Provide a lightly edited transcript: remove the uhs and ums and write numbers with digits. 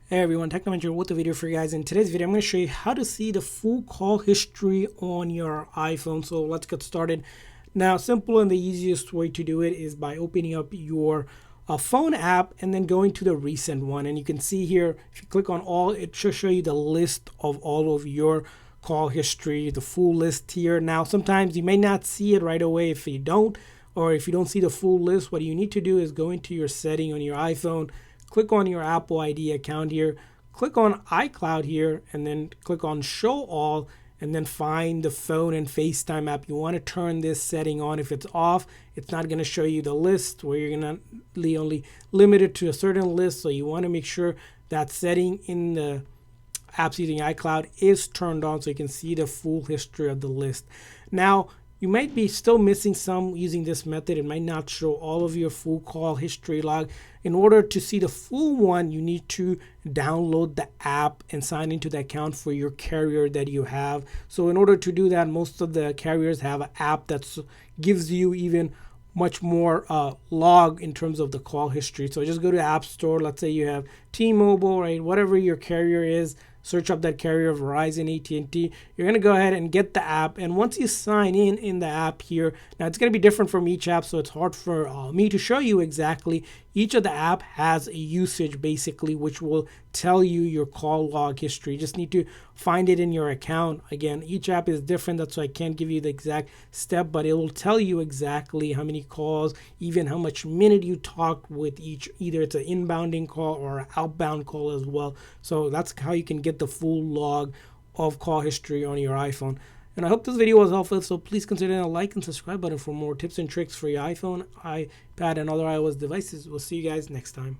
Hey everyone, Technoventure with a video for you guys. In today's video, I'm going to show you how to see the full call history on your iPhone. So let's get started. Now, simple and the easiest way to do it is by opening up your phone app and then going to the recent one. And you can see here, if you click on all, it should show you the list of all of your call history, the full list here. Now, sometimes you may not see it right away if you don't, or if you don't see the full list. What you need to do is go into your setting on your iPhone, click on your Apple ID account here, click on iCloud here, and then click on Show All, and then find the phone and FaceTime app. You want to turn this setting on. If it's off, it's not going to show you the list, where you're going to only limit it to a certain list. So you want to make sure that setting in the apps using iCloud is turned on so you can see the full history of the list. Now, you might be still missing some using this method. It might not show all of your full call history log. In order to see the full one, you need to download the app and sign into the account for your carrier that you have. So in order to do that, most of the carriers have an app that gives you even much more log in terms of the call history. So just go to App Store. Let's say you have T-Mobile, right? Whatever your carrier is, search up that carrier, Verizon, AT&T. You're going to go ahead and get the app. And once you sign in the app here, now it's going to be different from each app, so it's hard for me to show you exactly. Each of the app has a usage basically, which will tell you your call log history. You just need to find it in your account. Again, each app is different. That's why I can't give you the exact step, but it will tell you exactly how many calls, even how much minute you talked with each. Either it's an inbounding call or an outbound call as well. So that's how you can get the full log of call history on your iPhone. And I hope this video was helpful, so please consider a like and subscribe button for more tips and tricks for your iPhone, iPad, and other iOS devices. We'll see you guys next time.